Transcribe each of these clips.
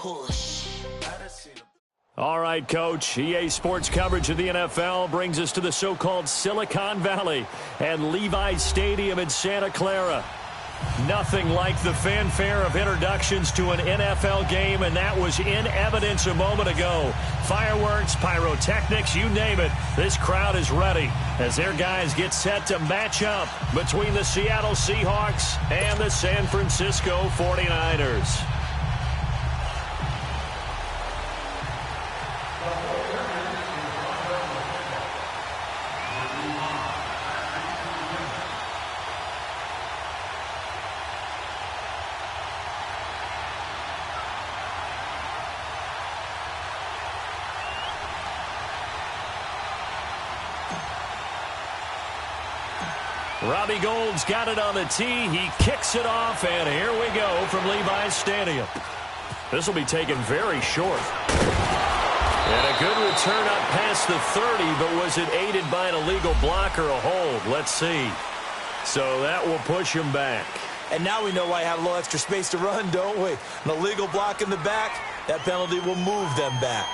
push. All right, Coach. EA Sports coverage of the NFL brings us to the so-called Silicon Valley and Levi's Stadium in Santa Clara. Nothing like the fanfare of introductions to an NFL game, and that was in evidence a moment ago. Fireworks, pyrotechnics, you name it. This crowd is ready as their guys get set to match up between the Seattle Seahawks and the San Francisco 49ers. Robbie Gould's got it on the tee. He kicks it off, and here we go from Levi's Stadium. This will be taken very short. And a good return up past the 30, but was it aided by an illegal block or a hold? Let's see. So that will push him back. And now we know why I had a little extra space to run, don't we? An illegal block in the back, that penalty will move them back.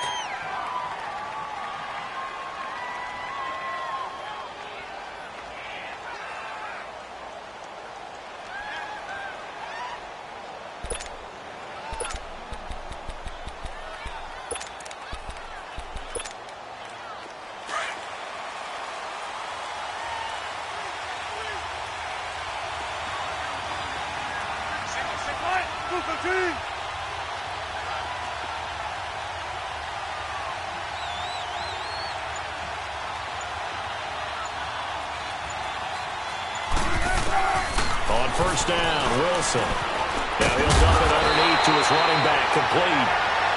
On first down, Wilson. Now he'll dump it underneath to his running back, complete.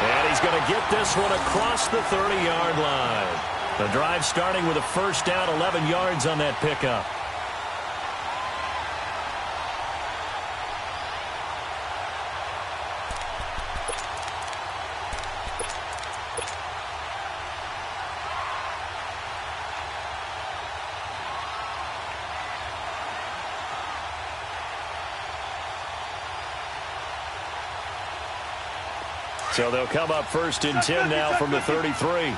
And he's going to get this one across the 30-yard line. The drive starting with a first down, 11 yards on that pickup. So they'll come up first and 10 now from the 33.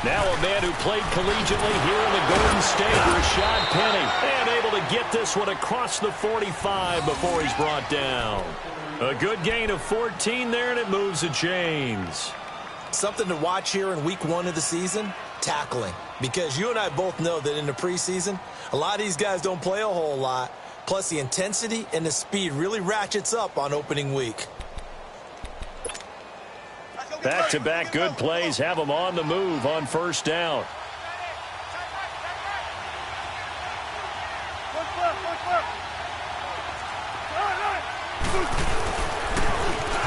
Now a man who played collegiately here in the Golden State, Rashad Penny, and able to get this one across the 45 before he's brought down. A good gain of 14 there, and it moves the chains. Something to watch here in week 1 of the season, tackling. Because you and I both know that in the preseason, a lot of these guys don't play a whole lot. Plus, the intensity and the speed really ratchets up on opening week. Back-to-back good plays have them on the move on first down.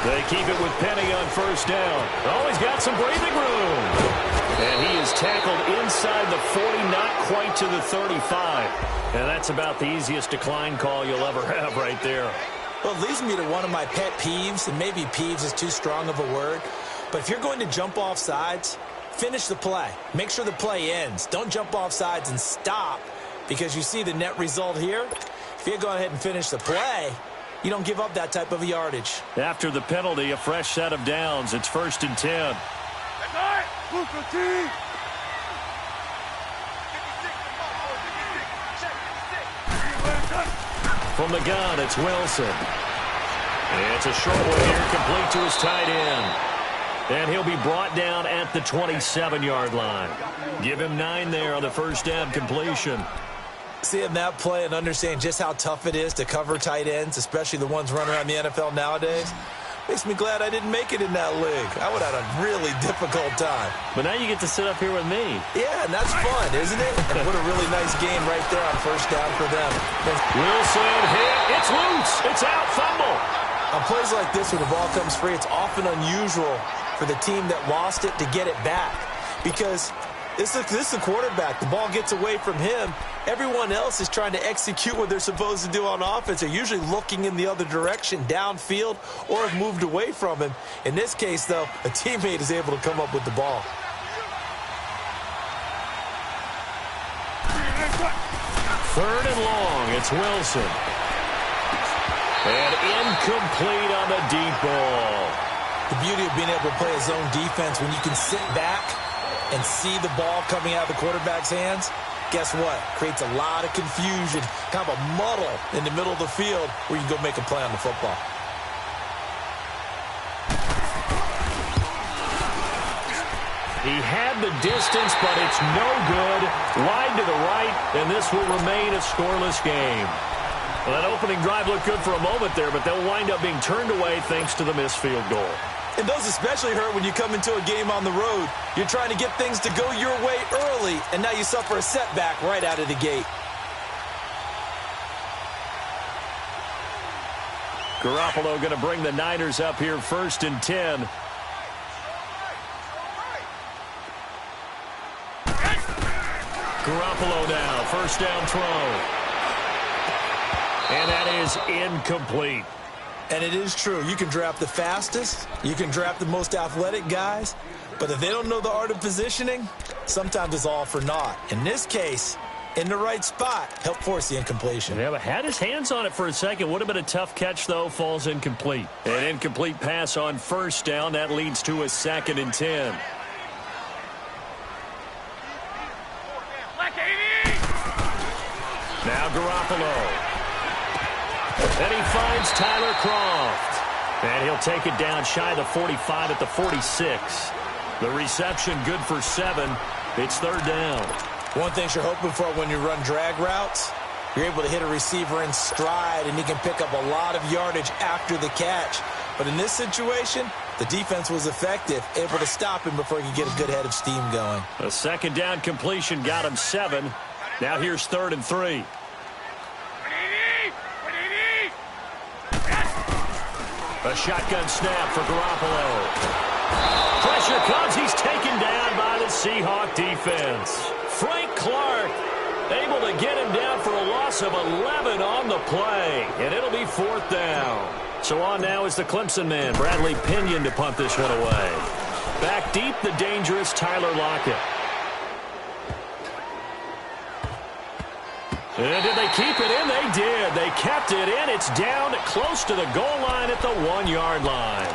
They keep it with Penny on first down. Oh, he's got some breathing room. And he is tackled inside the 40, not quite to the 35. And that's about the easiest decline call you'll ever have right there. Well, it leads me to one of my pet peeves, and maybe peeves is too strong of a word. But if you're going to jump off sides, finish the play. Make sure the play ends. Don't jump off sides and stop, because you see the net result here. If you go ahead and finish the play, you don't give up that type of yardage. After the penalty, a fresh set of downs. It's first and 10. From the gun, it's Wilson. It's a short one here, complete to his tight end. And he'll be brought down at the 27-yard line. Give him 9 there on the first down completion. Seeing that play and understanding just how tough it is to cover tight ends, especially the ones running around the NFL nowadays, makes me glad I didn't make it in that league. I would have had a really difficult time. But now you get to sit up here with me. Yeah, and that's fun, isn't it? And what a really nice game right there on first down for them. Wilson hit. It's loose. It's out. Fumble. On plays like this where the ball comes free, it's often unusual for the team that lost it to get it back. Because this is the quarterback. The ball gets away from him. Everyone else is trying to execute what they're supposed to do on offense. They're usually looking in the other direction, downfield, or have moved away from him. In this case, though, a teammate is able to come up with the ball. Third and long. It's Wilson. And incomplete on the deep ball. The beauty of being able to play a zone defense when you can sit back and see the ball coming out of the quarterback's hands, guess what? Creates a lot of confusion, kind of a muddle in the middle of the field where you can go make a play on the football. He had the distance, but it's no good. Wide to the right, and this will remain a scoreless game. Well, that opening drive looked good for a moment there, but they'll wind up being turned away thanks to the missed field goal. And those especially hurt when you come into a game on the road. You're trying to get things to go your way early, and now you suffer a setback right out of the gate. Garoppolo going to bring the Niners up here 1st and 10. Garoppolo now, first down throw. And that is incomplete. And it is true. You can draft the fastest. You can draft the most athletic guys. But if they don't know the art of positioning, sometimes it's all for naught. In this case, in the right spot, help force the incompletion. Yeah, but had his hands on it for a second. Would have been a tough catch, though. Falls incomplete. An incomplete pass on first down. That leads to a 2nd and 10. Now Garoppolo. And he finds Tyler Kroft. And he'll take it down shy of the 45 at the 46. The reception good for 7. It's 3rd down. One thing you're hoping for when you run drag routes, you're able to hit a receiver in stride, and he can pick up a lot of yardage after the catch. But in this situation, the defense was effective, able to stop him before he could get a good head of steam going. A 2nd down completion got him 7. Now here's 3rd and 3. A shotgun snap for Garoppolo. Pressure comes. He's taken down by the Seahawk defense. Frank Clark able to get him down for a loss of 11 on the play. And it'll be 4th down. So on now is the Clemson man, Bradley Pinion, to punt this one away. Back deep, the dangerous Tyler Lockett. And did they keep it in? They did. They kept it in. It's down close to the goal line at the 1-yard line.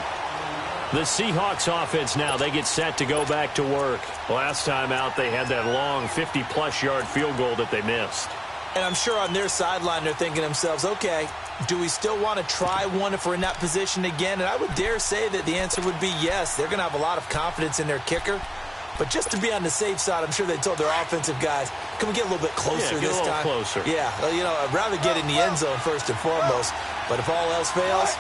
The Seahawks offense now, they get set to go back to work. Last time out, they had that long 50-plus yard field goal that they missed. And I'm sure on their sideline, they're thinking to themselves, okay, do we still want to try one if we're in that position again? And I would dare say that the answer would be yes. They're going to have a lot of confidence in their kicker. But just to be on the safe side, I'm sure they told their offensive guys, can we get a little bit closer this time? Closer. Yeah, you know, I'd rather get in the end zone first and foremost. But if all else fails,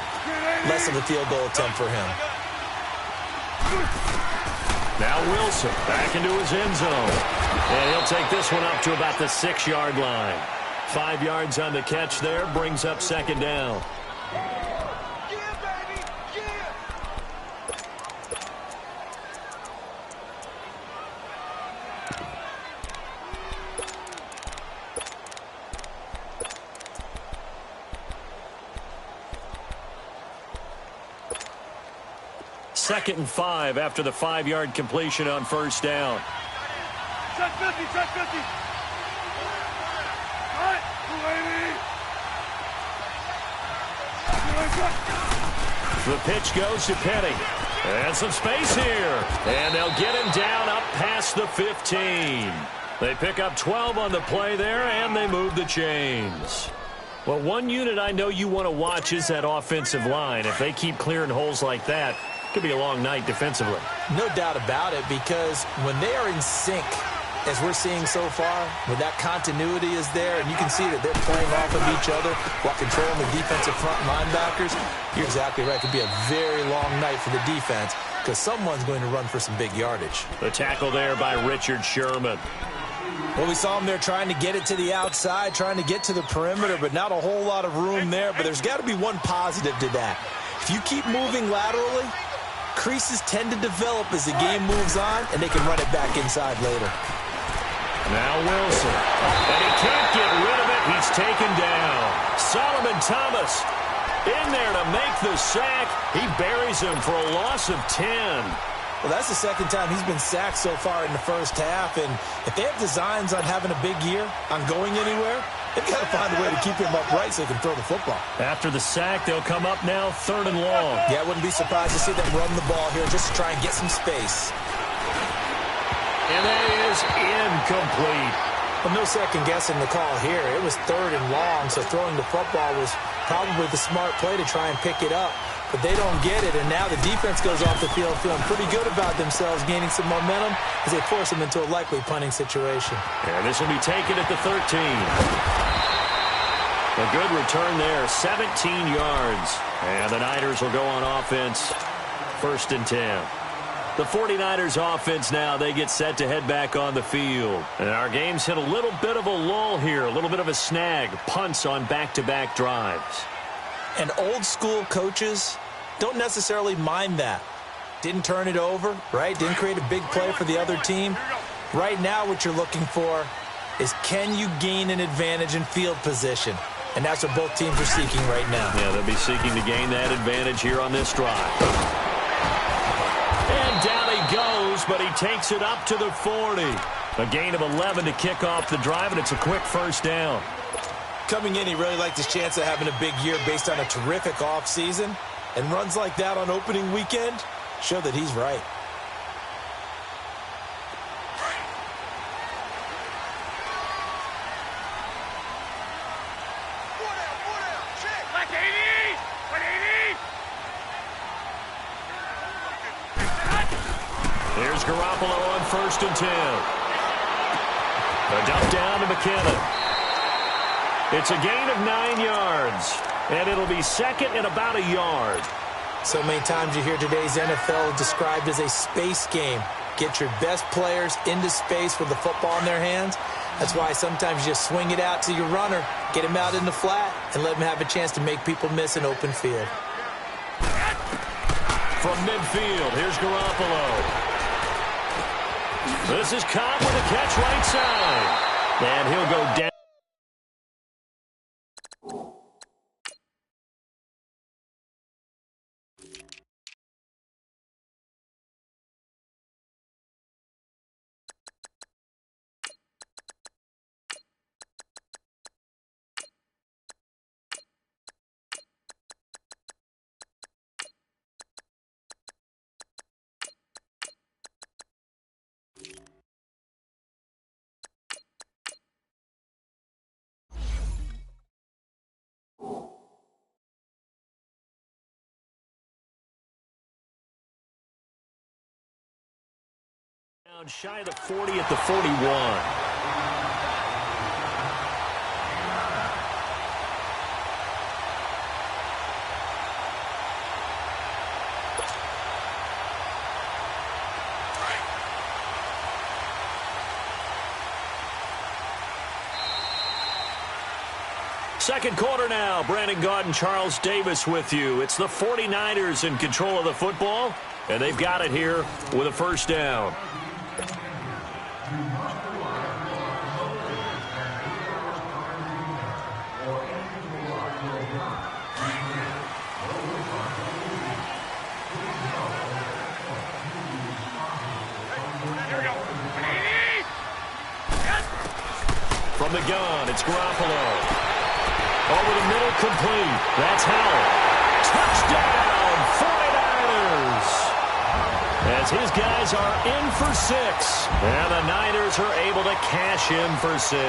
less of a field goal attempt for him. Now Wilson back into his end zone. And he'll take this one up to about the 6-yard line. 5 yards on the catch there, brings up 2nd down. Second and 5 after the 5-yard completion on first down. Check 50, check 50. The pitch goes to Penny. And some space here. And they'll get him down up past the 15. They pick up 12 on the play there, and they move the chains. Well, one unit I know you want to watch is that offensive line. If they keep clearing holes like that, it could be a long night defensively. No doubt about it, because when they are in sync, as we're seeing so far, when that continuity is there, and you can see that they're playing off of each other while controlling the defensive front linebackers, you're exactly right. It could be a very long night for the defense because someone's going to run for some big yardage. The tackle there by Richard Sherman. Well, we saw him there trying to get it to the outside, trying to get to the perimeter, but not a whole lot of room there. But there's got to be one positive to that. If you keep moving laterally, creases tend to develop as the game moves on, and they can run it back inside later. Now Wilson. And he can't get rid of it. He's taken down. Solomon Thomas in there to make the sack. He buries him for a loss of 10. Well, that's the second time he's been sacked so far in the first half. And if they have designs on having a big year, on going anywhere, They've got to find a way to keep him upright so he can throw the football. After the sack, they'll come up now 3rd and long. Yeah, I wouldn't be surprised to see them run the ball here just to try and get some space. And that is incomplete. Well, no second-guessing the call here. It was 3rd and long, so throwing the football was probably the smart play to try and pick it up. But they don't get it, and now the defense goes off the field feeling pretty good about themselves, gaining some momentum as they force them into a likely punting situation. And this will be taken at the 13. A good return there, 17 yards. And the Niners will go on offense, 1st and 10. The 49ers offense now, they get set to head back on the field. And our game's hit a little bit of a lull here, a little bit of a snag. Punts on back-to-back drives. And old-school coaches don't necessarily mind that. Didn't turn it over, right? Didn't create a big play for the other team. Right now what you're looking for is, can you gain an advantage in field position? And that's what both teams are seeking right now. Yeah, they'll be seeking to gain that advantage here on this drive. And down he goes, but he takes it up to the 40. A gain of 11 to kick off the drive, and it's a quick 1st down. Coming in, he really liked his chance of having a big year based on a terrific offseason. And runs like that on opening weekend show that he's right. Here's Garoppolo on 1st and 10. A dump down to McKinnon. It's a gain of 9 yards, and it'll be 2nd and about a yard. So many times you hear today's NFL described as a space game. Get your best players into space with the football in their hands. That's why sometimes you just swing it out to your runner, get him out in the flat, and let him have a chance to make people miss an open field. From midfield, here's Garoppolo. This is Cobb with a catch right side. And he'll go down. Shy of the 40 at the 41. Second quarter now. Brandon Gaudin, Charles Davis with you. It's the 49ers in control of the football, and they've got it here with a 1st down. From the gun, it's Garoppolo. Over the middle, complete. That's Howell. Touchdown, 49ers. As his guys are in for 6. And the Niners are able to cash in for 6.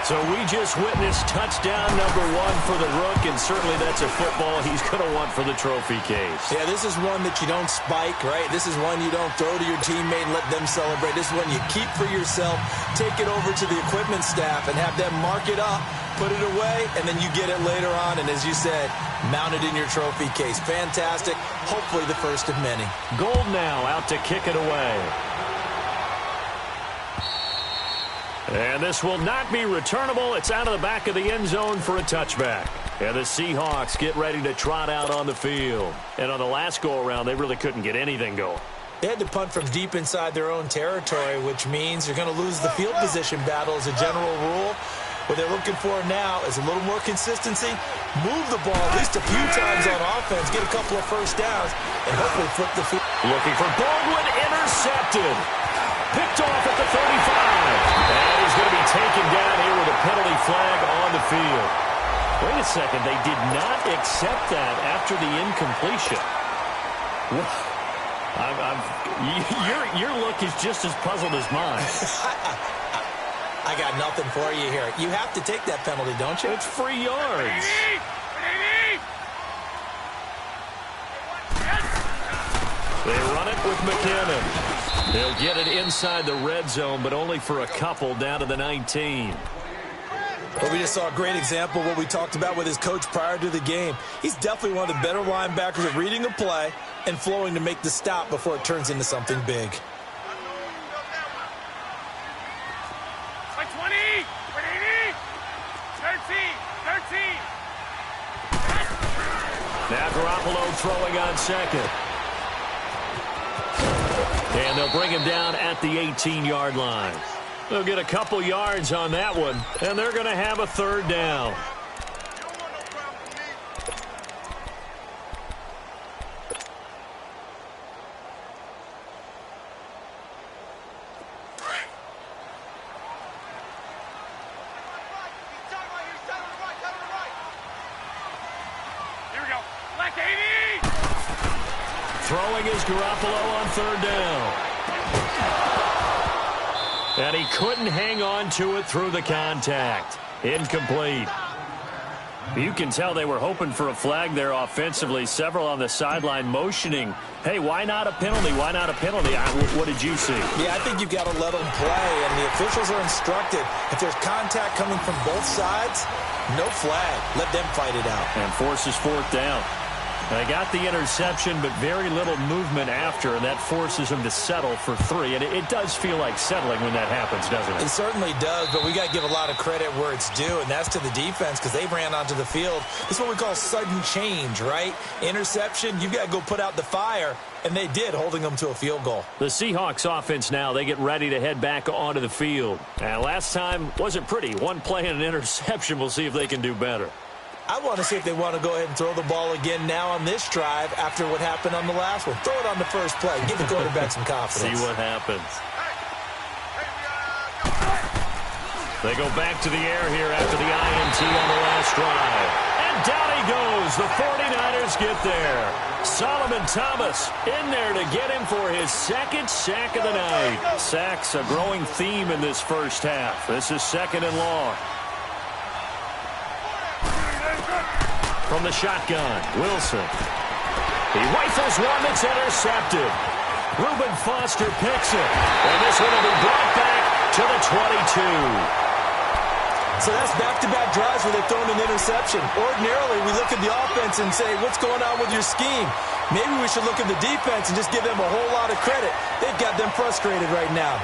So we just witnessed touchdown number 1 for the Rook, and certainly that's a football he's going to want for the trophy case. Yeah, this is one that you don't spike, right? This is one you don't throw to your teammate and let them celebrate. This is one you keep for yourself, take it over to the equipment staff, and have them mark it up, put it away, and then you get it later on, and as you said, mount it in your trophy case. Fantastic. Hopefully the first of many. Gold now out to kick it away. And this will not be returnable. It's out of the back of the end zone for a touchback. And the Seahawks get ready to trot out on the field. And on the last go-around, they really couldn't get anything going. They had to punt from deep inside their own territory, which means you're going to lose the field position battle as a general rule. What they're looking for now is a little more consistency, move the ball at least a few times on offense, get a couple of first downs, and hopefully flip the field. Looking for Baldwin, intercepted. Picked off at the 35. And he's going to be taken down here with a penalty. flag on the field. Wait a second. They did not accept that after the incompletion. Your look is just as puzzled as mine. I got nothing for you here. You have to take that penalty, don't you? It's free yards. They run it with McKinnon. They'll get it inside the red zone, but only for a couple down to the 19. Well, we just saw a great example of what we talked about with his coach prior to the game. He's definitely one of the better linebackers at reading a play and flowing to make the stop before it turns into something big. 20, 13. Now Garoppolo throwing on second. And they'll bring him down at the 18-yard line. They'll get a couple yards on that one, and they're going to have a third down. Here we go. Black 80. Throwing is Garoppolo on third down. And he couldn't hang on to it through the contact. Incomplete. You can tell they were hoping for a flag there offensively. Several on the sideline motioning, hey, why not a penalty? Why not a penalty? What did you see? Yeah, I think you've got to let them play, and the officials are instructed. If there's contact coming from both sides, no flag. Let them fight it out. And forces fourth down. They got the interception, but very little movement after, and that forces them to settle for 3. And it does feel like settling when that happens, doesn't it? It certainly does, but we got to give a lot of credit where it's due, and that's to the defense because they ran onto the field. This is what we call sudden change, right? Interception, you've got to go put out the fire, and they did, holding them to a field goal. The Seahawks offense now, they get ready to head back onto the field. And last time wasn't pretty. One play and an interception. We'll see if they can do better. I want to see if they want to go ahead and throw the ball again now on this drive after what happened on the last one. Throw it on the first play. Give the quarterback some confidence. See what happens. They go back to the air here after the INT on the last drive. And down he goes. The 49ers get there. Solomon Thomas in there to get him for his second sack of the night. Sacks a growing theme in this first half. This is second and long. From the shotgun, Wilson. He rifles one that's intercepted. Reuben Foster picks it. And this one will be brought back to the 22. So that's back-to-back drives where they've thrown an interception. Ordinarily, we look at the offense and say, what's going on with your scheme? Maybe we should look at the defense and just give them a whole lot of credit. They've got them frustrated right now.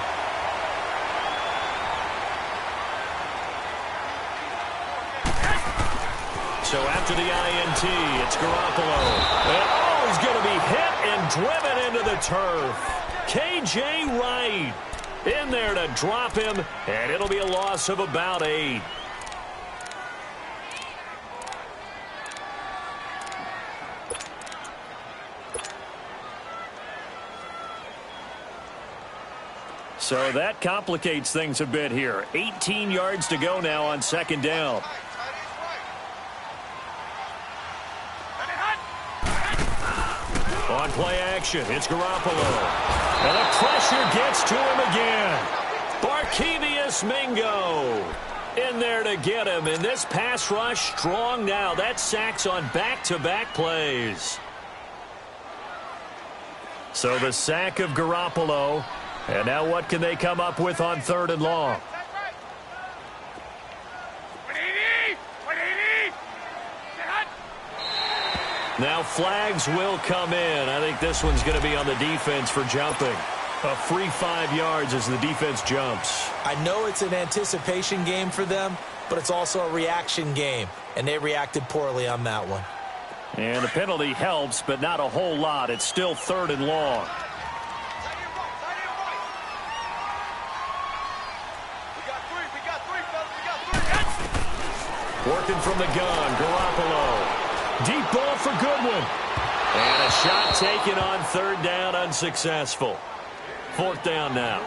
So after the INT, it's Garoppolo. And, he's going to be hit and driven into the turf. K.J. Wright in there to drop him, and it'll be a loss of about 8. So that complicates things a bit here. 18 yards to go now on second down. On play action, it's Garoppolo. And the pressure gets to him again. Barkevious Mingo in there to get him. And this pass rush strong now. That's sacks on back-to-back plays. So the sack of Garoppolo. And now what can they come up with on third and long? Now flags will come in. I think this one's going to be on the defense for jumping. A free 5 yards as the defense jumps. I know it's an anticipation game for them, but it's also a reaction game, and they reacted poorly on that one. And the penalty helps, but not a whole lot. It's still third and long. Working from the gun, Garoppolo. Deep ball for Goodwin. And a shot taken on third down, unsuccessful. Fourth down now.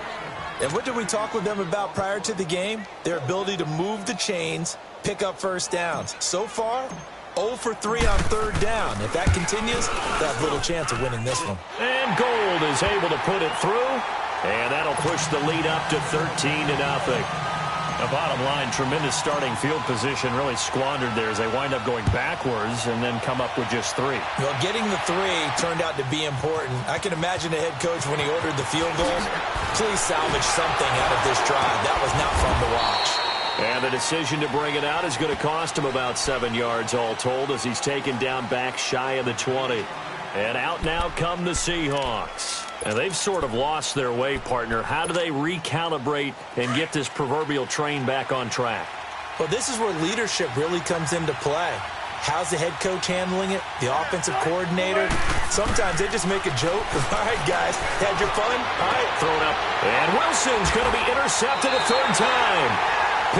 And what did we talk with them about prior to the game? Their ability to move the chains, pick up first downs. So far, 0 for 3 on third down. If that continues, they'll have little chance of winning this one. And Gold is able to put it through, and that'll push the lead up to 13-0. The bottom line, tremendous starting field position, really squandered there as they wind up going backwards and then come up with just 3. Well, getting the 3 turned out to be important. I can imagine the head coach when he ordered the field goal. Please salvage something out of this drive. That was not fun to watch. And the decision to bring it out is going to cost him about 7 yards all told as he's taken down back shy of the 20. And out now come the Seahawks. And they've sort of lost their way, partner. How do they recalibrate and get this proverbial train back on track? Well, this is where leadership really comes into play. How's the head coach handling it? The offensive coordinator? Sometimes they just make a joke. All right, guys, had your fun? All right, throw it up. And Wilson's going to be intercepted a third time.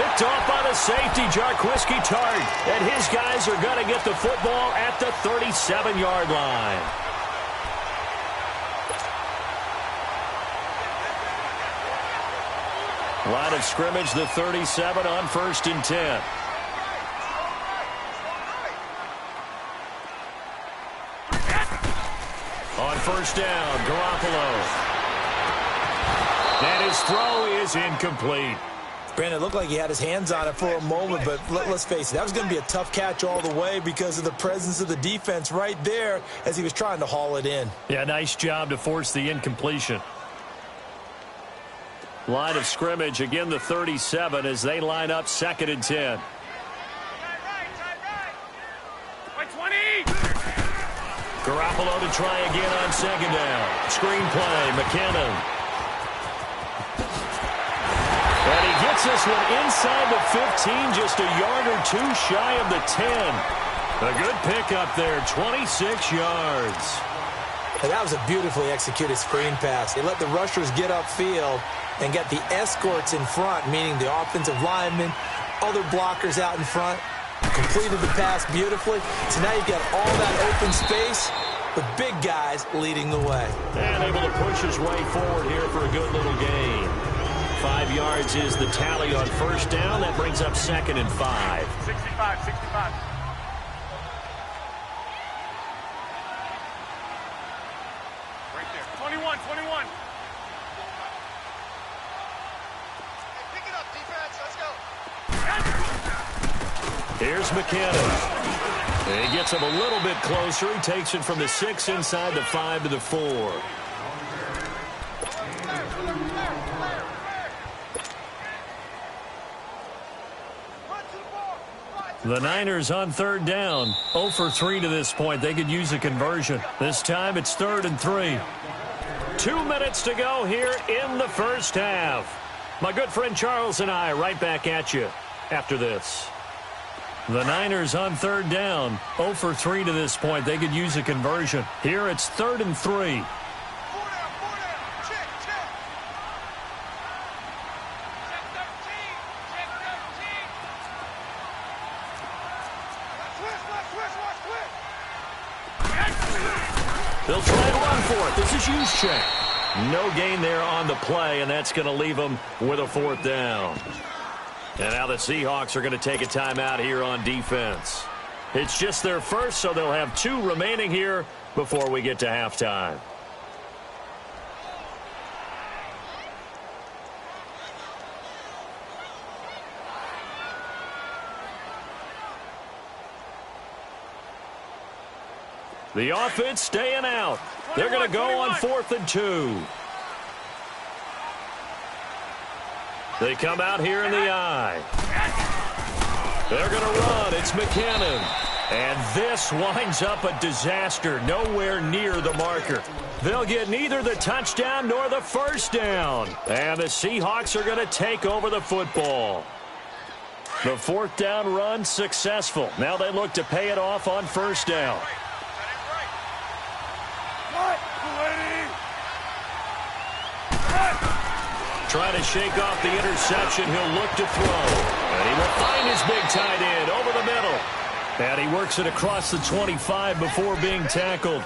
Picked off by the safety, Jarquiski Tart. And his guys are going to get the football at the 37-yard line. Line of scrimmage, the 37 on 1st and 10. On 1st down, Garoppolo. And his throw is incomplete. Brandon, it looked like he had his hands on it for a moment, but let's face it, that was going to be a tough catch all the way because of the presence of the defense right there as he was trying to haul it in. Yeah, nice job to force the incompletion. Line of scrimmage, again the 37 as they line up 2nd and 10. Garoppolo to try again on 2nd down. Screen play, McKinnon. And he gets this one inside the 15, just a yard or 2 shy of the 10. A good pickup there, 26 yards. And that was a beautifully executed screen pass. They let the rushers get upfield and get the escorts in front, meaning the offensive linemen, other blockers out in front, completed the pass beautifully. So now you've got all that open space with big guys leading the way. And able to push his way forward here for a good little gain. 5 yards is the tally on 1st down. That brings up 2nd and 5. 65. Right there. 21. Pick it up, defense. Let's go. Here's McKinnon. And he gets him a little bit closer. He takes it from the 6 inside the 5 to the 4. The Niners on 3rd down. 0 for 3 to this point. They could use a conversion. This time it's 3rd and 3. 2 minutes to go here in the first half. My good friend Charles and I right back at you after this. The Niners on 3rd down. 0 for 3 to this point. They could use a conversion. Here it's 3rd and 3. They'll try to run for it. This is Juszczyk. No gain there on the play, and that's going to leave them with a 4th down. And now the Seahawks are going to take a timeout here on defense. It's just their first, so they'll have 2 remaining here before we get to halftime. The offense staying out. They're going to go on 4th and 2. They come out here in the eye. They're going to run. It's McKinnon. And this winds up a disaster. Nowhere near the marker. They'll get neither the touchdown nor the 1st down. And the Seahawks are going to take over the football. The 4th down run successful. Now they look to pay it off on 1st down. Trying to shake off the interception. He'll look to throw. And he will find his big tight end over the middle. And he works it across the 25 before being tackled.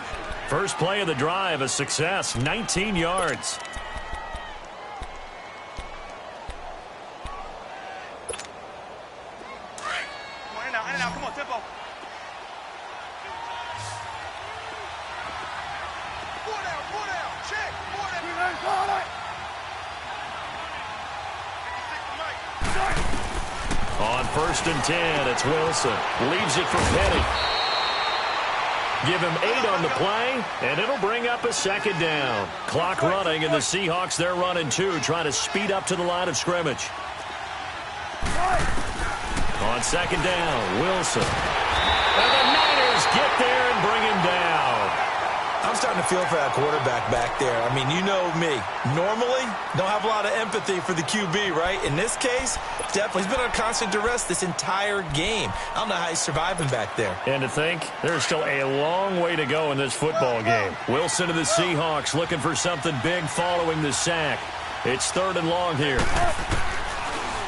First play of the drive, a success, 19 yards. tempo. 4 down. Check. 4 down. On 1st and 10, it's Wilson. Leaves it for Petty. Give him 8 on the play, and it'll bring up a 2nd down. Clock running, and the Seahawks, they're running 2, trying to speed up to the line of scrimmage. On 2nd down, Wilson. And the Niners get there and bring him down. I'm starting to feel for that quarterback back there. I mean, you know me. Normally, don't have a lot of empathy for the QB, right? In this case, definitely. He's been on constant duress this entire game. I don't know how he's surviving back there. And to think, there's still a long way to go in this football game. Wilson to the Seahawks looking for something big following the sack. It's 3rd and long here.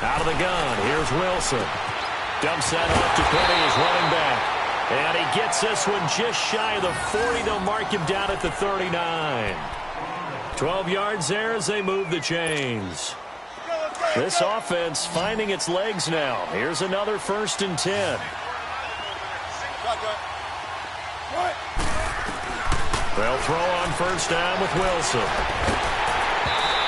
Out of the gun, here's Wilson. Dumps that off to Petty as running back. And he gets this one just shy of the 40. They'll mark him down at the 39. 12 yards there as they move the chains. This offense finding its legs now. Here's another 1st and 10. They'll throw on 1st down with Wilson.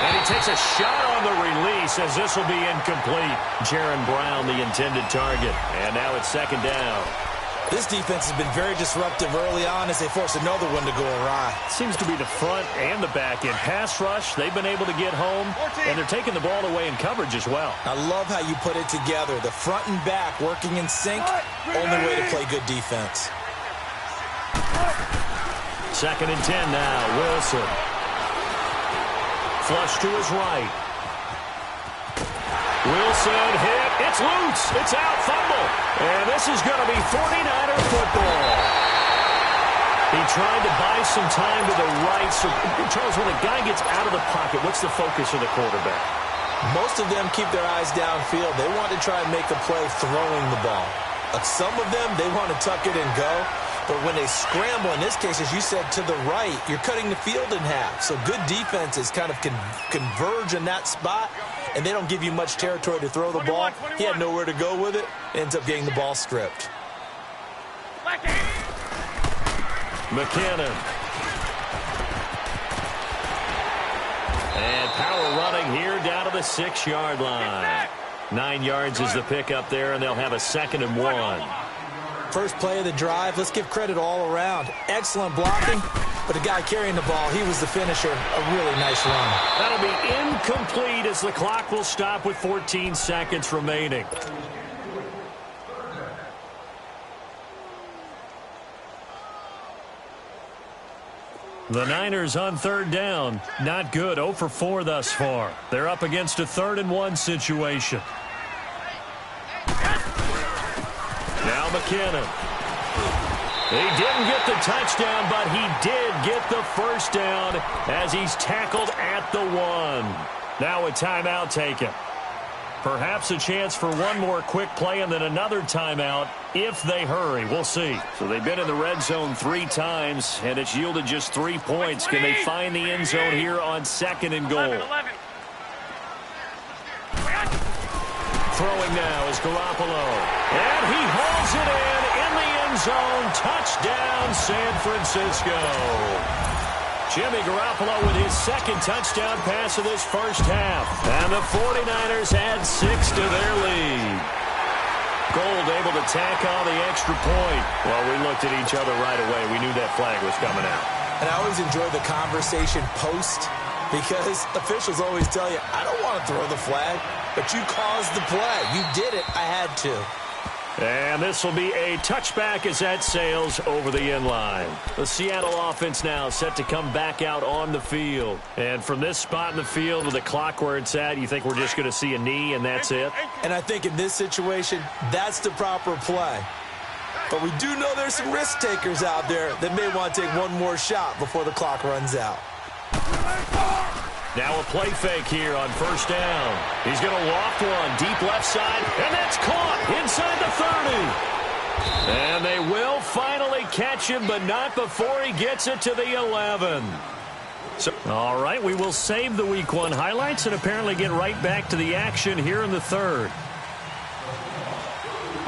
And he takes a shot on the release as this will be incomplete. Jaron Brown, the intended target. And now it's 2nd down. This defense has been very disruptive early on as they force another one to go awry. Seems to be the front and the back end. Pass rush, they've been able to get home, and they're taking the ball away in coverage as well. I love how you put it together. The front and back working in sync, only way to play good defense. 2nd and 10 now, Wilson. Flush to his right. Wilson hit. It's loose. It's out. Fumble. And this is going to be 49er football. He tried to buy some time to the right. So, Charles, when a guy gets out of the pocket, what's the focus of the quarterback? Most of them keep their eyes downfield. They want to try and make a play throwing the ball. Some of them, they want to tuck it and go. But when they scramble, in this case, as you said, to the right, you're cutting the field in half. So good defenses kind of converge in that spot, and they don't give you much territory to throw the ball. He had nowhere to go with it. Ends up getting the ball stripped. McKinnon. And power running here down to the 6-yard line. 9 yards is the pickup there, and they'll have a 2nd and 1. First play of the drive, let's give credit all around. Excellent blocking, but the guy carrying the ball, he was the finisher. A really nice run. That'll be incomplete as the clock will stop with 14 seconds remaining. The Niners on 3rd down. Not good. 0 for 4 thus far. They're up against a 3rd and 1 situation. Now McKinnon. He didn't get the touchdown, but he did get the 1st down as he's tackled at the 1. Now a timeout taken. Perhaps a chance for one more quick play and then another timeout if they hurry. We'll see. So they've been in the red zone 3 times, and it's yielded just 3 points. Can they find the end zone here on 2nd and goal? 11. Throwing now is Garoppolo. And he hauls it in the end zone. Touchdown, San Francisco. Jimmy Garoppolo with his 2nd touchdown pass of this first half. And the 49ers add 6 to their lead. Gold able to tack on the extra point. Well, we looked at each other right away. We knew that flag was coming out. And I always enjoy the conversation post because officials always tell you, I don't want to throw the flag, but you caused the play. You did it. I had to. And this will be a touchback as that sails over the end line. The Seattle offense now set to come back out on the field. And from this spot in the field with the clock where it's at, you think we're just going to see a knee and that's it? And I think in this situation, that's the proper play. But we do know there's some risk takers out there that may want to take one more shot before the clock runs out. Now a play fake here on 1st down. He's going to loft one deep left side, and that's caught inside the 30. And they will finally catch him, but not before he gets it to the 11. So, all right, we will save the Week 1 highlights and apparently get right back to the action here in the 3rd.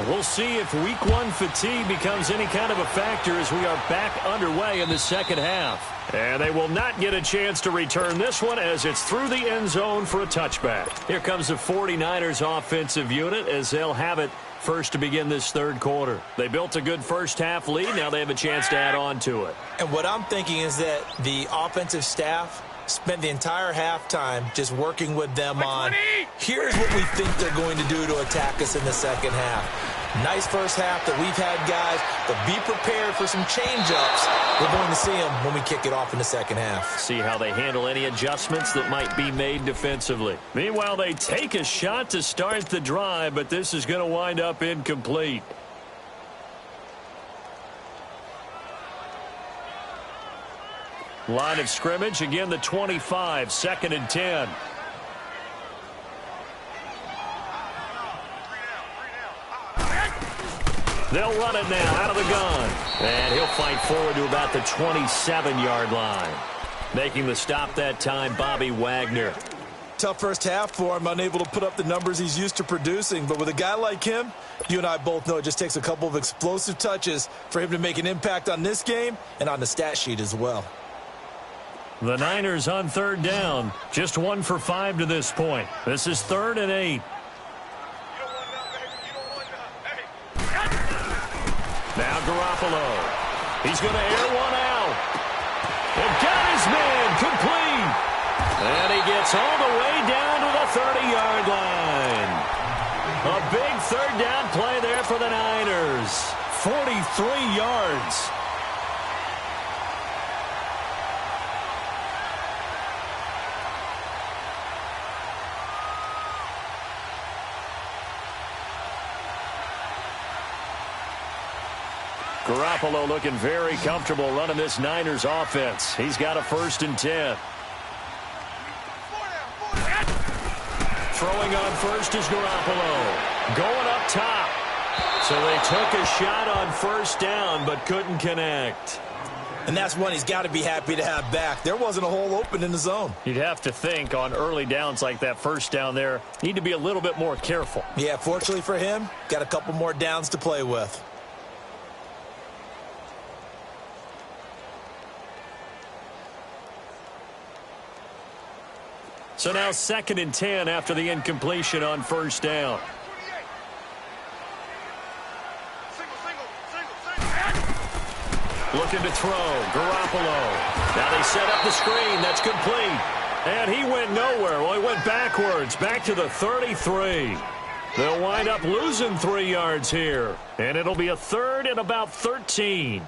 We'll see if week one fatigue becomes any kind of a factor as we are back underway in the second half. And they will not get a chance to return this one as it's through the end zone for a touchback. Here comes the 49ers offensive unit as they'll have it first to begin this third quarter. They built a good first half lead. Now they have a chance to add on to it. And what I'm thinking is that the offensive staff spent the entire halftime just working with them on, here's what we think they're going to do to attack us in the second half. Nice first half that we've had, guys, but be prepared for some change-ups. We're going to see them when we kick it off in the second half. See how they handle any adjustments that might be made defensively. Meanwhile, they take a shot to start the drive, but this is going to wind up incomplete. Line of scrimmage, again the 25, 2nd and 10. They'll run it now out of the gun. And he'll fight forward to about the 27-yard line. Making the stop that time, Bobby Wagner. Tough first half for him, unable to put up the numbers he's used to producing. But with a guy like him, you and I both know it just takes a couple of explosive touches for him to make an impact on this game and on the stat sheet as well. The Niners on third down. Just 1 for 5 to this point. This is 3rd and 8. Now Garoppolo. He's going to air one out. And got his man complete. And he gets all the way down to the 30-yard line. A big third down play there for the Niners. 43 yards. Garoppolo looking very comfortable running this Niners offense. He's got a 1st and 10. Throwing on first is Garoppolo. Going up top. So they took a shot on 1st down but couldn't connect. And that's one he's got to be happy to have back. There wasn't a hole open in the zone. You'd have to think on early downs like that 1st down there, need to be a little bit more careful. Yeah, fortunately for him, got a couple more downs to play with. So now 2nd and 10 after the incompletion on 1st down. Looking to throw. Garoppolo. Now they set up the screen. That's complete. And he went nowhere. Well, he went backwards. Back to the 33. They'll wind up losing 3 yards here. And it'll be a 3rd and about 13.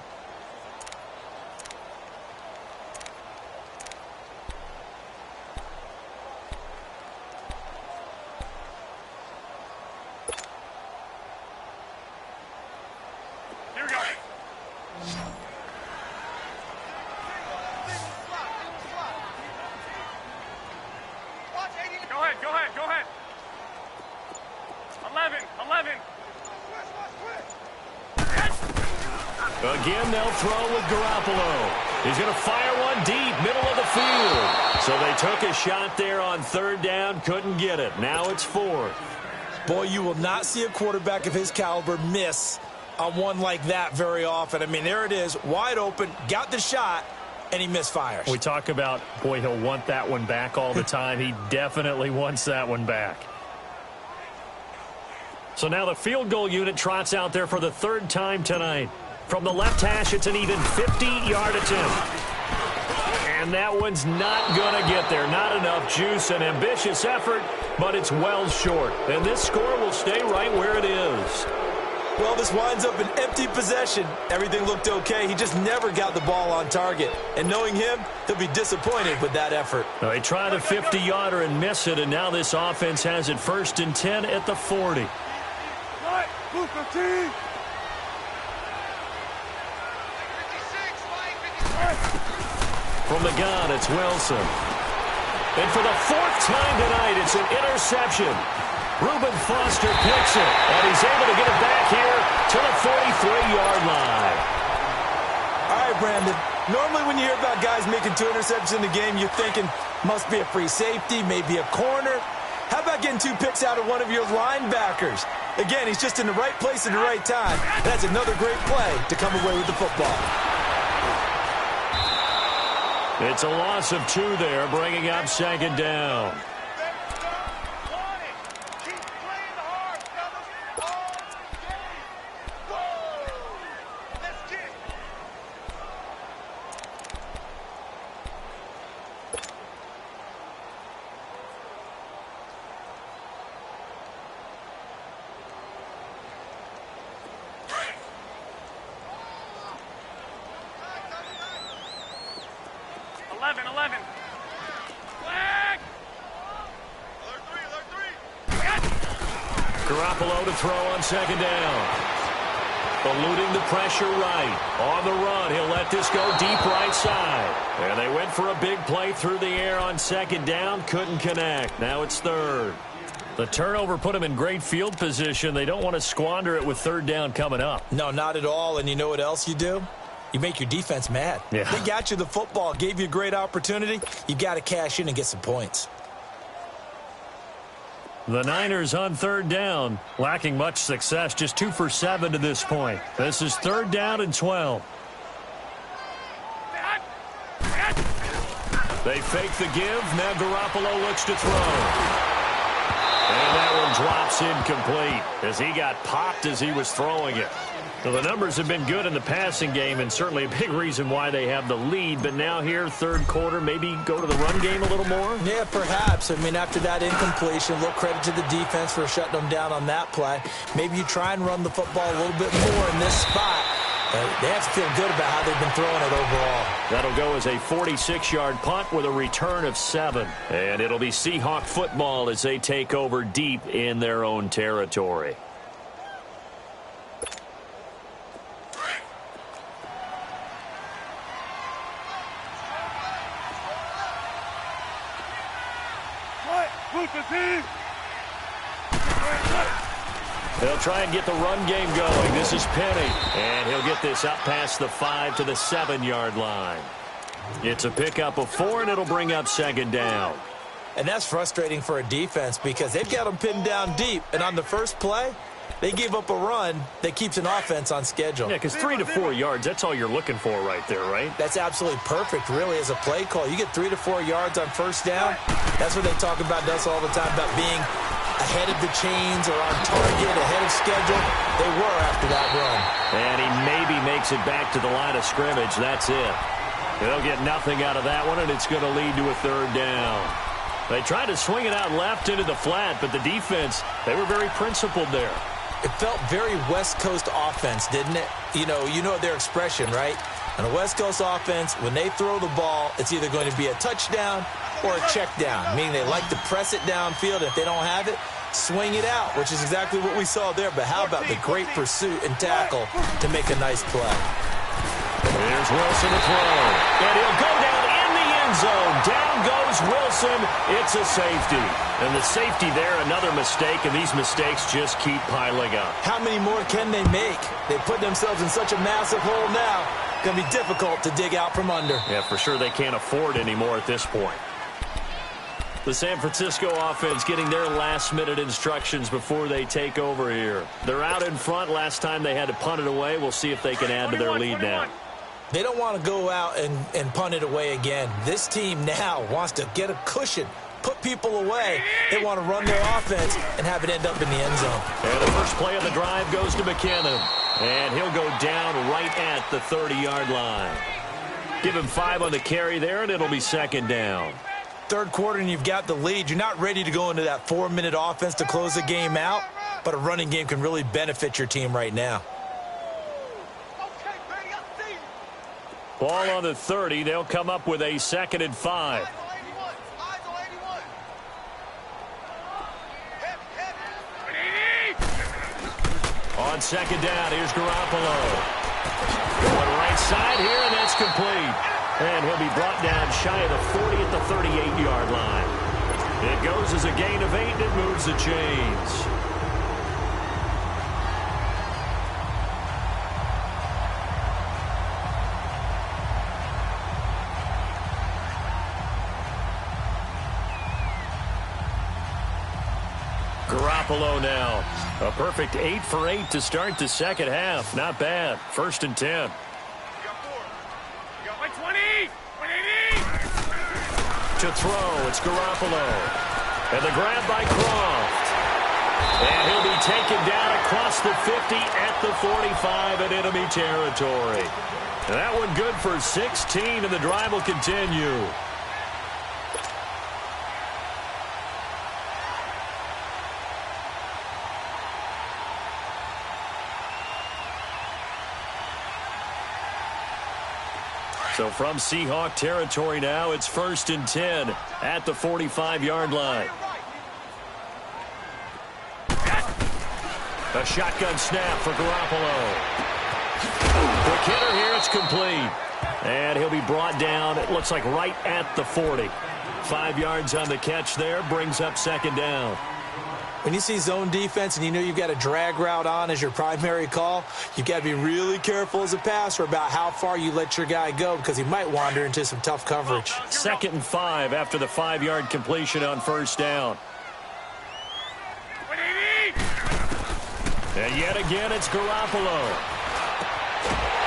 Again, they'll throw with Garoppolo. He's going to fire one deep, middle of the field. So they took a shot there on 3rd down, couldn't get it. Now it's 4th. Boy, you will not see a quarterback of his caliber miss on one like that very often. I mean, there it is, wide open, got the shot, and he misfires. We talk about, boy, he'll want that one back all the time. He definitely wants that one back. So now the field goal unit trots out there for the 3rd time tonight. From the left hash, it's an even 50-yard attempt. And that one's not going to get there. Not enough juice. An ambitious effort, but it's well short. And this score will stay right where it is. Well, this winds up an empty possession. Everything looked okay. He just never got the ball on target. And knowing him, he'll be disappointed with that effort. Well, they tried a 50-yarder and miss it, and now this offense has it 1st and 10 at the 40. From the gun, it's Wilson. And for the 4th time tonight, it's an interception. Reuben Foster picks it, and he's able to get it back here to the 43-yard line. All right, Brandon. Normally when you hear about guys making 2 interceptions in the game, you're thinking must be a free safety, maybe a corner. How about not getting 2 picks out of one of your linebackers. Again, he's just in the right place at the right time. That's another great play to come away with the football. It's a loss of 2 there, bringing up second down. Garoppolo to throw on second down. Eluding the pressure right. On the run, he'll let this go deep right side. And they went for a big play through the air on second down. Couldn't connect. Now it's third. The turnover put them in great field position. They don't want to squander it with third down coming up. No, not at all. And you know what else you do? You make your defense mad. Yeah. They got you the football, gave you a great opportunity. You got to cash in and get some points. The Niners on third down, lacking much success, just 2 for 7 to this point. This is third down and 12. They fake the give. Now Garoppolo looks to throw. And that one drops incomplete as he got popped as he was throwing it. Well, the numbers have been good in the passing game and certainly a big reason why they have the lead. But now here, third quarter, maybe go to the run game a little more? Yeah, perhaps. I mean, after that incompletion, a little credit to the defense for shutting them down on that play. Maybe you try and run the football a little bit more in this spot. They have to feel good about how they've been throwing it overall. That'll go as a 46-yard punt with a return of 7. And it'll be Seahawk football as they take over deep in their own territory. They'll try and get the run game going. This is Penny. And he'll get this up past the 5 to the 7-yard line. It's a pickup of 4, and it'll bring up second down. And that's frustrating for a defense because they've got them pinned down deep. And on the first play, they give up a run that keeps an offense on schedule. Yeah, because 3 to 4 yards, that's all you're looking for right there, right? That's absolutely perfect, really, as a play call. You get 3 to 4 yards on first down. That's what they talk about us all the time, about being ahead of the chains or on target, ahead of schedule. They were after that run. And he maybe makes it back to the line of scrimmage. That's it. They'll get nothing out of that one, and it's going to lead to a third down. They tried to swing it out left into the flat, but the defense, they were very principled there. It felt very West Coast offense, didn't it? You know their expression, right? On a West Coast offense, when they throw the ball, it's either going to be a touchdown or a check down, meaning they like to press it downfield. If they don't have it, swing it out, which is exactly what we saw there. But how about the great pursuit and tackle to make a nice play? Here's Wilson to throw. And he'll go down in the end zone. Down goes Wilson. It's a safety. And the safety there, another mistake, and these mistakes just keep piling up. How many more can they make? They put themselves in such a massive hole now. Going to be difficult to dig out from under. Yeah, for sure they can't afford anymore at this point. The San Francisco offense getting their last-minute instructions before they take over here. They're out in front. Last time they had to punt it away. We'll see if they can add to their lead now. They don't want to go out and punt it away again. This team now wants to get a cushion, put people away. They want to run their offense and have it end up in the end zone. And the first play of the drive goes to McKinnon. And he'll go down right at the 30-yard line. Give him 5 on the carry there, and it'll be second down. Third quarter, and you've got the lead. You're not ready to go into that 4-minute offense to close the game out, but a running game can really benefit your team right now. Ball on the 30. They'll come up with a 2nd and 5. On second down, here's Garoppolo. Going right side here, and that's complete. And he'll be brought down shy of the 40 at the 38-yard line. It goes as a gain of 8, and it moves the chains. Garoppolo now. A perfect 8 for 8 to start the second half. Not bad. 1st and 10. You got 4. You got like 20. 180. To throw, it's Garoppolo. And the grab by Croft. And he'll be taken down across the 50 at the 45 in enemy territory. And that one good for 16, and the drive will continue. So from Seahawk territory now, it's 1st and 10 at the 45-yard line. A shotgun snap for Garoppolo. Quick hitter here, it's complete. And he'll be brought down, it looks like right at the 40. 5 yards on the catch there, brings up 2nd down. When you see zone defense and you know you've got a drag route on as your primary call, you've got to be really careful as a passer about how far you let your guy go because he might wander into some tough coverage. 2nd and 5 after the 5-yard completion on 1st down. And yet again, it's Garoppolo.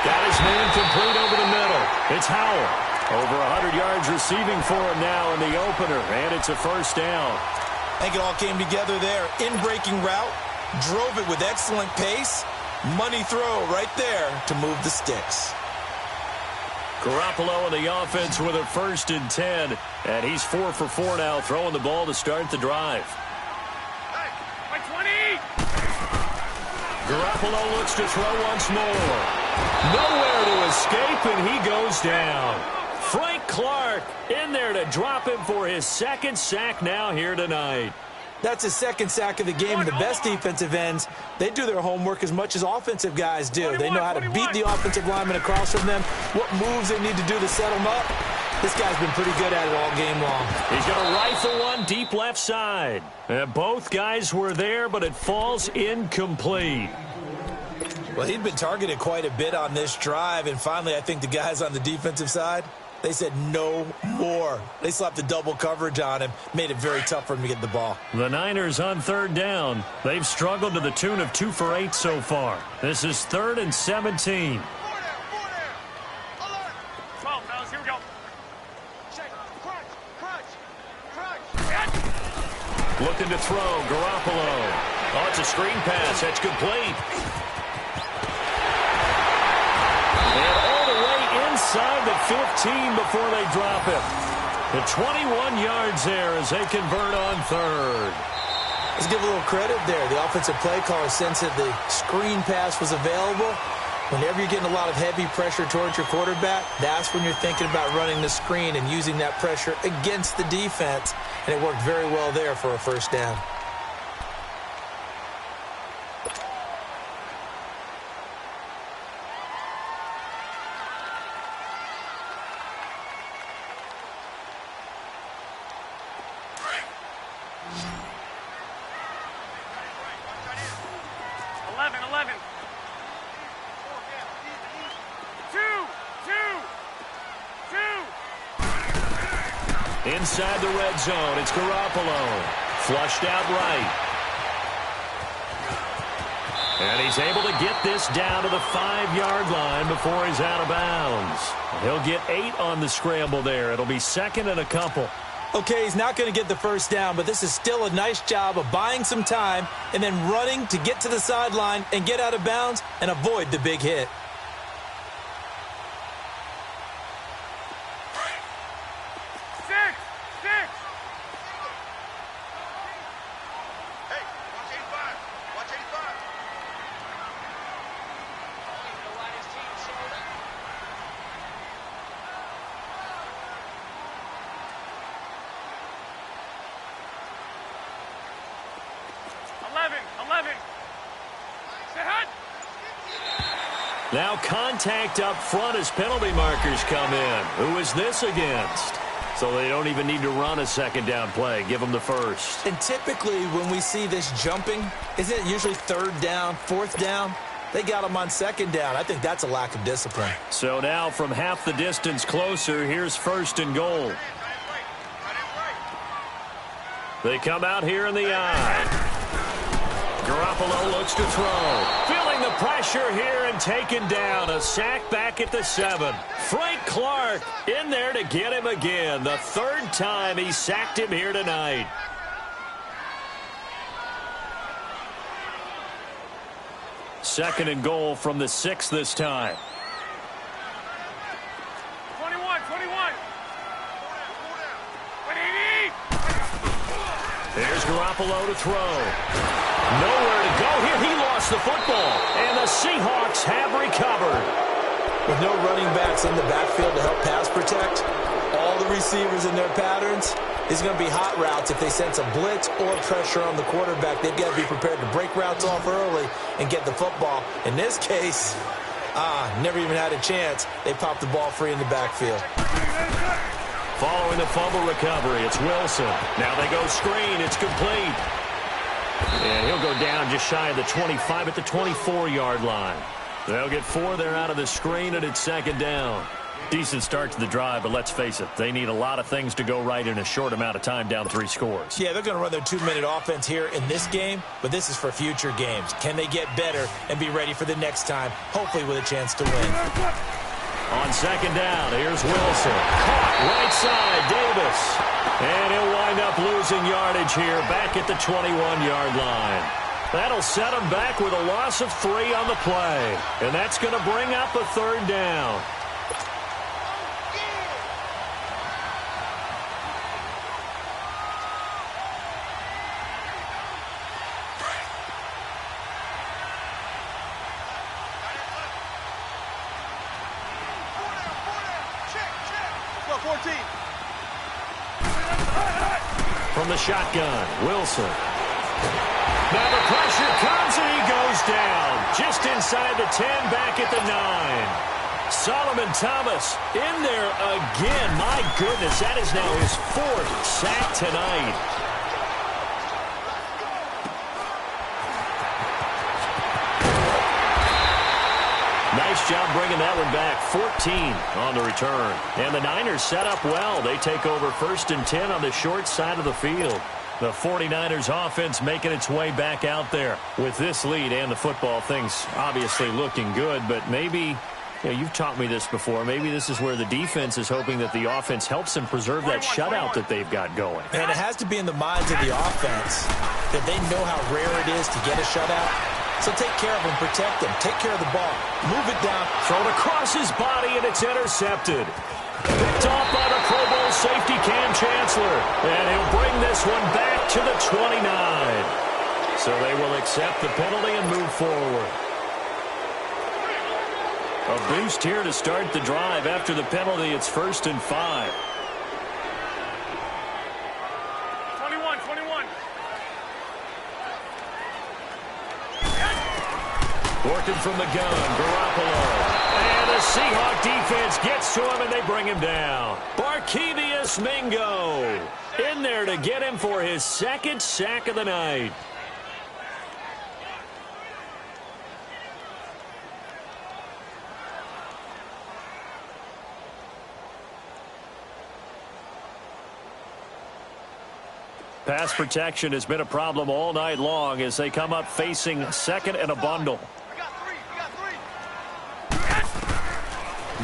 Got his man complete over the middle. It's Howell. Over 100 yards receiving for him now in the opener, and it's a 1st down. I think it all came together there. In-breaking route, drove it with excellent pace. Money throw right there to move the sticks. Garoppolo in the offense with a 1st and 10, and he's 4 for 4 now, throwing the ball to start the drive. Hey, like 20. Garoppolo looks to throw once more. Nowhere to escape, and he goes down. Frank Clark in there to drop him for his 2nd sack now here tonight. That's his 2nd sack of the game. And the best defensive ends, they do their homework as much as offensive guys do. They know how to beat the offensive lineman across from them, what moves they need to do to set them up. This guy's been pretty good at it all game long. He's going to rifle one deep left side. And both guys were there, but it falls incomplete. Well, he'd been targeted quite a bit on this drive, and finally I think the guys on the defensive side, they said no more. They slapped the double coverage on him, made it very tough for him to get the ball. The Niners on 3rd down. They've struggled to the tune of 2 for 8 so far. This is 3rd and 17. 4 down. 12, fellas, here we go. Check. Crunch. Looking to throw, Garoppolo. Oh, it's a screen pass. That's complete. And all the way inside the 15 before they drop him. The 21 yards there as they convert on 3rd. Let's give a little credit there. The offensive play caller sensed that the screen pass was available. Whenever you're getting a lot of heavy pressure towards your quarterback, that's when you're thinking about running the screen and using that pressure against the defense. And it worked very well there for a 1st down. Inside the red zone, it's Garoppolo. Flushed out right. And he's able to get this down to the 5-yard line before he's out of bounds. He'll get 8 on the scramble there. It'll be 2nd and a couple. Okay, he's not going to get the 1st down, but this is still a nice job of buying some time and then running to get to the sideline and get out of bounds and avoid the big hit. Now contact up front as penalty markers come in. Who is this against? So they don't even need to run a 2nd down play. Give them the 1st. And typically when we see this jumping, isn't it usually 3rd down, 4th down? They got him on 2nd down. I think that's a lack of discipline. So now from half the distance closer, here's 1st and goal. They come out here in the I. Garoppolo looks to throw. Feeling the pressure here and taken down. A sack back at the 7. Frank Clark in there to get him again. The 3rd time he sacked him here tonight. Second and goal from the 6 this time. 21. There's Garoppolo to throw. Nowhere to go here. He lost the football. And the Seahawks have recovered. With no running backs in the backfield to help pass protect, all the receivers in their patterns, is going to be hot routes. If they sense a blitz or pressure on the quarterback, they've got to be prepared to break routes off early and get the football. In this case, never even had a chance. They popped the ball free in the backfield. Following the fumble recovery, it's Wilson. Now they go screen. It's complete. And he'll go down just shy of the 25 at the 24-yard line. They'll get 4 there out of the screen, and it's second down. Decent start to the drive, but let's face it, they need a lot of things to go right in a short amount of time, down 3 scores. Yeah, they're going to run their 2-minute offense here in this game, but this is for future games. Can they get better and be ready for the next time, hopefully with a chance to win? On second down, here's Wilson. Caught right side, Davis. And he'll wind up losing yardage here back at the 21-yard line. That'll set him back with a loss of 3 on the play. And that's going to bring up a 3rd down. From the shotgun, Wilson. Now the pressure comes and he goes down. Just inside the 10, back at the 9. Solomon Thomas in there again. My goodness, that is now his 4th sack tonight. Nice job bringing that one back. 14 on the return. And the Niners set up well. They take over 1st and 10 on the short side of the field. The 49ers offense making its way back out there. With this lead and the football, things obviously looking good, but maybe, you've taught me this before, maybe this is where the defense is hoping that the offense helps them preserve that shutout that they've got going. And it has to be in the minds of the offense that they know how rare it is to get a shutout. So take care of him, protect him, take care of the ball, move it down. Thrown across his body, and it's intercepted. Picked off by the Pro Bowl safety Cam Chancellor. And he'll bring this one back to the 29. So they will accept the penalty and move forward. A boost here to start the drive. After the penalty, it's 1st and 5. 21. Working from the gun, Garoppolo. And the Seahawk defense gets to him, and they bring him down. Barkevious Mingo in there to get him for his 2nd sack of the night. Pass protection has been a problem all night long as they come up facing 2nd and a bundle.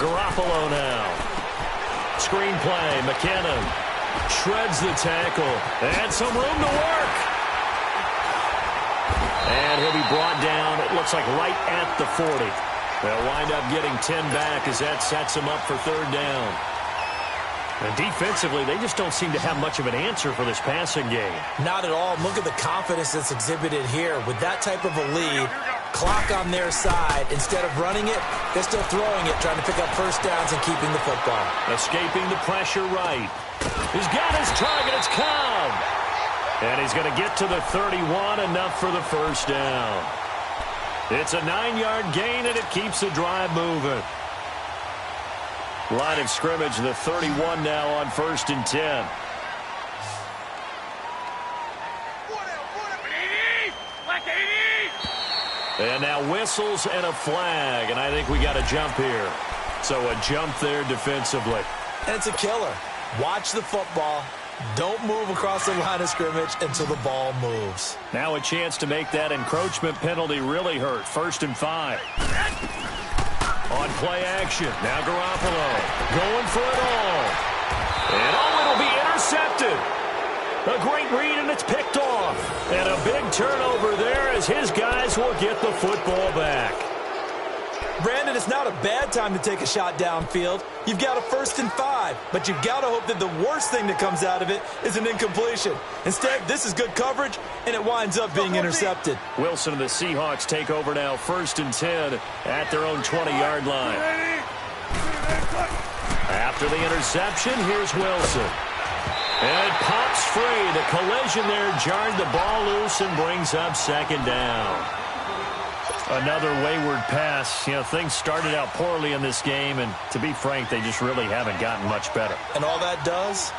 Garoppolo now. Screen play. McKinnon shreds the tackle. And some room to work. And he'll be brought down, it looks like right at the 40. They'll wind up getting 10 back as that sets them up for 3rd down. And defensively, they just don't seem to have much of an answer for this passing game. Not at all. Look at the confidence that's exhibited here. With that type of a lead, clock on their side, instead of running it, they're still throwing it, trying to pick up 1st downs and keeping the football. Escaping the pressure right. He's got his target. It's Cobb. And he's going to get to the 31, enough for the 1st down. It's a 9-yard gain, and it keeps the drive moving. Line of scrimmage, the 31 now on 1st and 10. And now whistles and a flag, and I think we got a jump here. So a jump there defensively. And it's a killer. Watch the football, Don't move across the line of scrimmage until the ball moves. Now a chance to make that encroachment penalty really hurt. 1st and 5. On play action. Now Garoppolo going for it all. And it'll be intercepted. A great read, and it's picked off. And a big turnover there as his guys will get the football back. Brandon, it's not a bad time to take a shot downfield. You've got a 1st and 5, but you've got to hope that the worst thing that comes out of it is an incompletion. Instead, this is good coverage, and it winds up being intercepted. Wilson and the Seahawks take over now, 1st and 10 at their own 20-yard line. After the interception, here's Wilson. And it pops free. The collision there jarred the ball loose and brings up 2nd down. Another wayward pass. You know, things started out poorly in this game, and to be frank, they just really haven't gotten much better. And all that does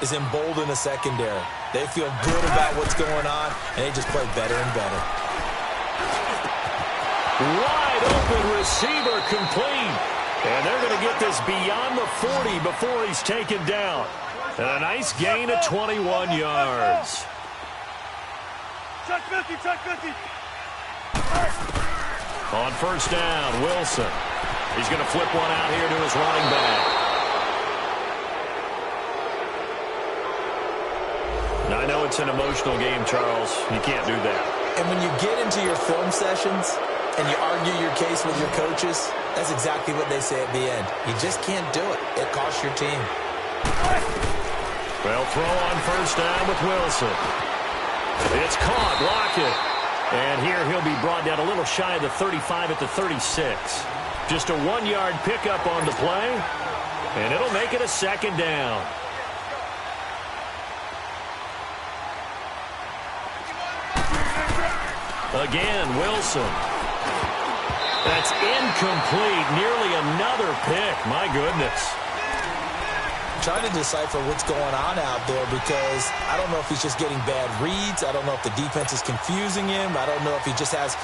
is embolden the secondary. They feel good about what's going on, and they just play better and better. Wide open receiver complete. And they're going to get this beyond the 40 before he's taken down. And a nice gain of 21 yards. Check 50, check 50. On 1st down, Wilson. He's going to flip one out here to his running back. Now, I know it's an emotional game, Charles. You can't do that. And when you get into your film sessions and you argue your case with your coaches, that's exactly what they say at the end. You just can't do it. It costs your team. Well, throw on 1st down with Wilson. It's caught. Lockett. And here he'll be brought down a little shy of the 35 at the 36. Just a 1-yard pickup on the play. And it'll make it a 2nd down. Again, Wilson. That's incomplete. Nearly another pick. My goodness. Trying to decipher what's going on out there because I don't know if he's just getting bad reads. I don't know if the defense is confusing him. I don't know if he just has,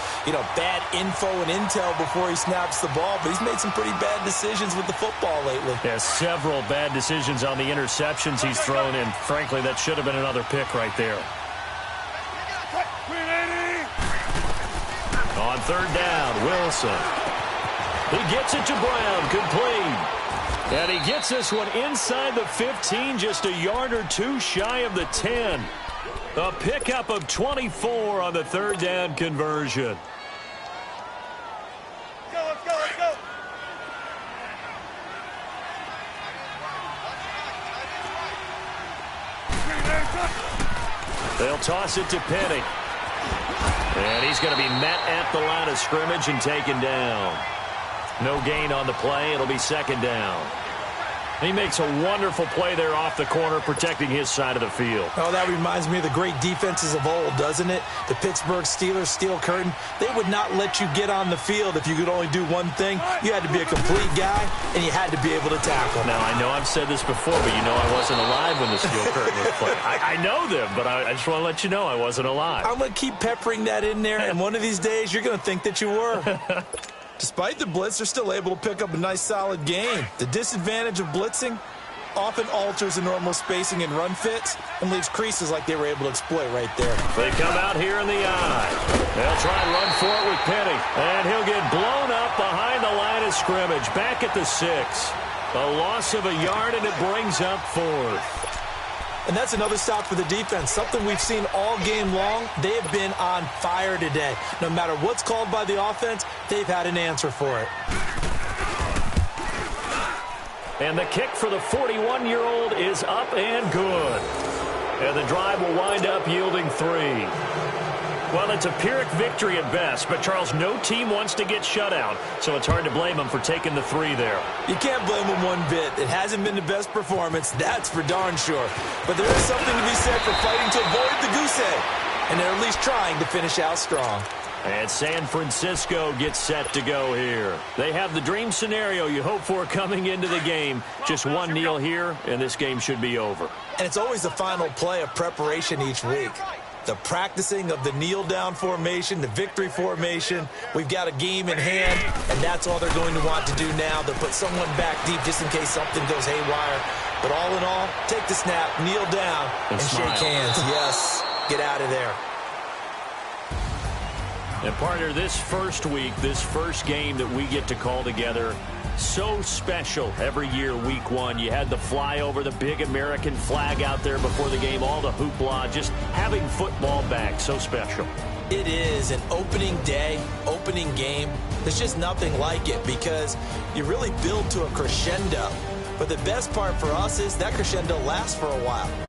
bad info and intel before he snaps the ball. But he's made some pretty bad decisions with the football lately. Yeah, several bad decisions on the interceptions he's thrown in. Frankly, that should have been another pick right there. On 3rd down, Wilson. He gets it to Brown, complete. And he gets this one inside the 15, just a yard or two shy of the 10. A pickup of 24 on the 3rd down conversion. Let's go, let's go. They'll toss it to Penny. And he's going to be met at the line of scrimmage and taken down. No gain on the play. It'll be 2nd down. He makes a wonderful play there off the corner, protecting his side of the field. Oh, that reminds me of the great defenses of old, doesn't it? The Pittsburgh Steelers, steel curtain. They would not let you get on the field if you could only do one thing. You had to be a complete guy, and you had to be able to tackle. Now, I know I've said this before, but you know I wasn't alive when the steel curtain was played. I know them, but I just want to let you know I wasn't alive. I'm going to keep peppering that in there, and one of these days you're going to think that you were. Despite the blitz, they're still able to pick up a nice, solid gain. The disadvantage of blitzing often alters the normal spacing and run fits and leaves creases like they were able to exploit right there. They come out here in the eye. They'll try and run for it with Penny. And he'll get blown up behind the line of scrimmage. Back at the 6. A loss of a yard, and it brings up 4th. And that's another stop for the defense. Something we've seen all game long. They have been on fire today. No matter what's called by the offense, they've had an answer for it. And the kick for the 41-year-old is up and good. And the drive will wind up yielding 3. Well, it's a Pyrrhic victory at best, but, Charles, no team wants to get shut out, so it's hard to blame them for taking the 3 there. You can't blame them one bit. It hasn't been the best performance, that's for darn sure. But there is something to be said for fighting to avoid the goose egg, and they're at least trying to finish out strong. And San Francisco gets set to go here. They have the dream scenario you hope for coming into the game. Just one kneel here, and this game should be over. And it's always the final play of preparation each week. The practicing of the kneel-down formation, the victory formation. We've got a game in hand, and that's all they're going to want to do now. They'll put someone back deep just in case something goes haywire. But all in all, take the snap, kneel down, and shake hands. Yes, get out of there. And partner, this first week, this first game that we get to call together, so special every year, week one. You had the flyover, the big American flag out there before the game, all the hoopla, just having football back, so special. It is an opening day, opening game. There's just nothing like it because you really build to a crescendo. But the best part for us is that crescendo lasts for a while.